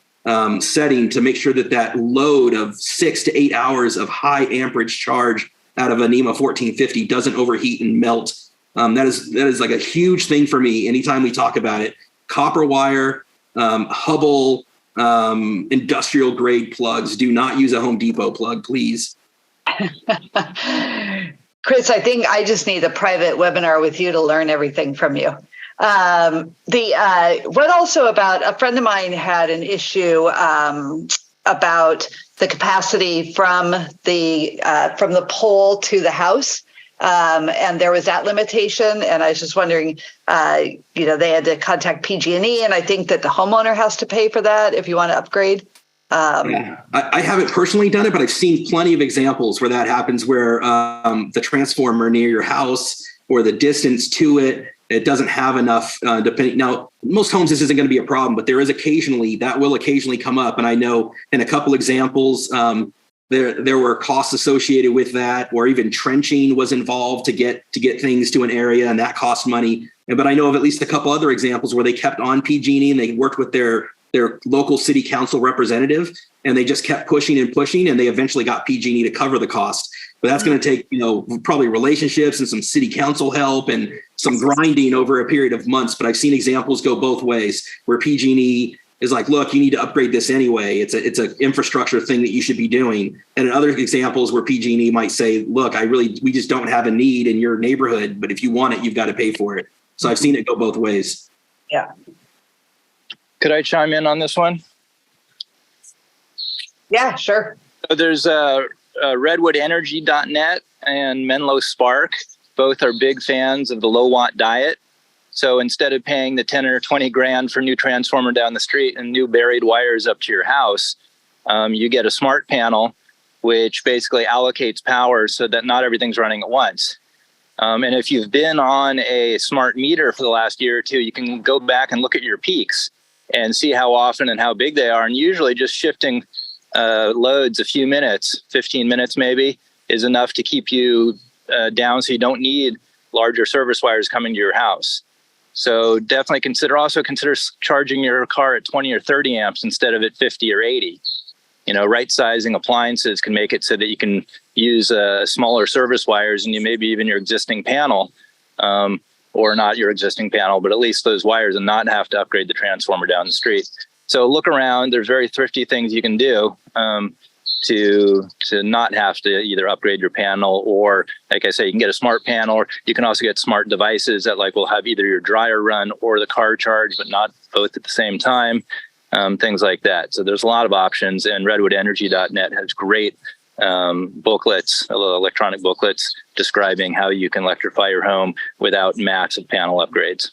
setting to make sure that load of 6 to 8 hours of high amperage charge out of a NEMA 1450 doesn't overheat and melt. That is like a huge thing for me anytime we talk about it. Copper wire, Hubble, industrial grade plugs. Do not use a Home Depot plug, please. Chris, I think I just need a private webinar with you to learn everything from you. What also about a friend of mine had an issue about the capacity from the pole to the house. And there was that limitation. And I was just wondering, they had to contact PG&E, and I think that the homeowner has to pay for that if you want to upgrade. I haven't personally done it, but I've seen plenty of examples where that happens, where the transformer near your house or the distance to it doesn't have enough. Depending now, most homes this isn't going to be a problem, but that will occasionally come up. And I know in a couple examples, there were costs associated with that, or even trenching was involved to get things to an area, and that cost money. But I know of at least a couple other examples where they kept on PG&E and they worked with their local city council representative, and they just kept pushing and pushing, and they eventually got PG&E to cover the cost. But that's going to take, probably relationships and some city council help and some grinding over a period of months. But I've seen examples go both ways where PG&E is like, look, you need to upgrade this anyway. It's an infrastructure thing that you should be doing. And in other examples where PG&E might say, look, we just don't have a need in your neighborhood, but if you want it, you've got to pay for it. So I've seen it go both ways. Yeah. Could I chime in on this one? Yeah, sure. So there's redwoodenergy.net and Menlo Spark. Both are big fans of the low watt diet. So instead of paying the 10 or 20 grand for a new transformer down the street and new buried wires up to your house, you get a smart panel, which basically allocates power so that not everything's running at once. And if you've been on a smart meter for the last year or two, you can go back and look at your peaks and see how often and how big they are. And usually just shifting loads a few minutes, 15 minutes maybe, is enough to keep you down so you don't need larger service wires coming to your house. So definitely consider charging your car at 20 or 30 amps instead of at 50 or 80. Right sizing appliances can make it so that you can use smaller service wires and maybe even your existing panel, or not your existing panel, but at least those wires, and not have to upgrade the transformer down the street. So look around. There's very thrifty things you can do to not have to either upgrade your panel, or, like I say, you can get a smart panel, or you can also get smart devices that will have either your dryer run or the car charge, but not both at the same time. Things like that. So there's a lot of options, and redwoodenergy.net has great booklets, electronic booklets describing how you can electrify your home without massive panel upgrades.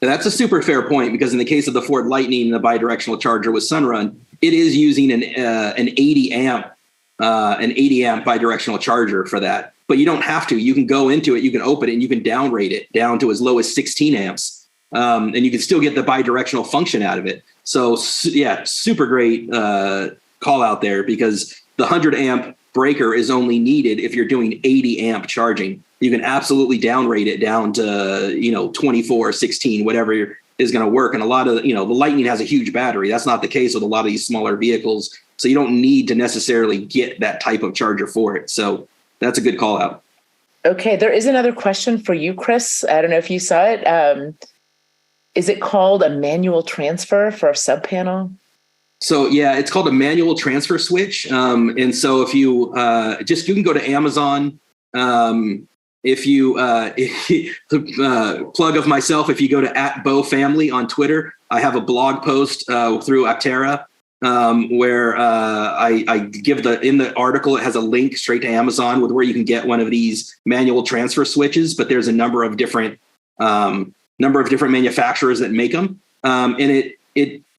And that's a super fair point, because in the case of the Ford Lightning, the bidirectional charger with Sunrun, it is using an 80 amp bidirectional charger for that. But you don't have to. You can go into it, you can open it, and you can downrate it down to as low as 16 amps. And you can still get the bidirectional function out of it. So yeah, super great call out there, because the 100 amp breaker is only needed if you're doing 80 amp charging. You can absolutely downrate it down to 24, 16, whatever is going to work. And a lot of the Lightning has a huge battery. That's not the case with a lot of these smaller vehicles. So you don't need to necessarily get that type of charger for it. So that's a good call out. Okay, there is another question for you, Chris. I don't know if you saw it. Is it called a manual transfer for a sub-panel? So yeah, it's called a manual transfer switch. And so if you you can go to Amazon. If you plug of myself, if you go to @BowFamily on Twitter, I have a blog post through Aptera where I give in the article, it has a link straight to Amazon with where you can get one of these manual transfer switches. But there's a number of different manufacturers that make them. And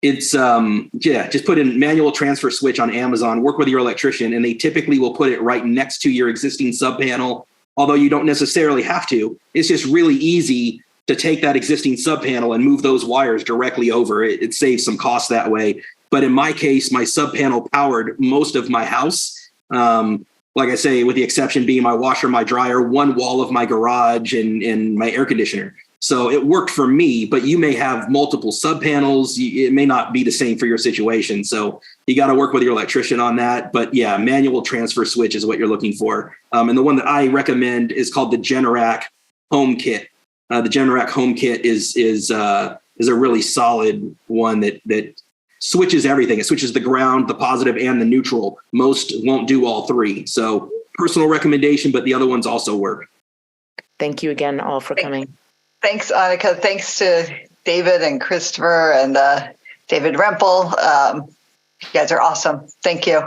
just put in manual transfer switch on Amazon, work with your electrician, and they typically will put it right next to your existing sub panel. Although you don't necessarily have to. It's just really easy to take that existing sub panel and move those wires directly over. It saves some costs that way. But in my case, my sub panel powered most of my house. Like I say, with the exception being my washer, my dryer, one wall of my garage, and my air conditioner. So it worked for me, but you may have multiple sub panels. It may not be the same for your situation. So you got to work with your electrician on that. But yeah, manual transfer switch is what you're looking for. And the one that I recommend is called the Generac Home Kit. The Generac Home Kit is a really solid one that switches everything. It switches the ground, the positive, and the neutral. Most won't do all three. So personal recommendation, but the other ones also work. Thank you again all for coming. Thanks, Annika. Thanks to David and Christopher and David Rempel. You guys are awesome. Thank you.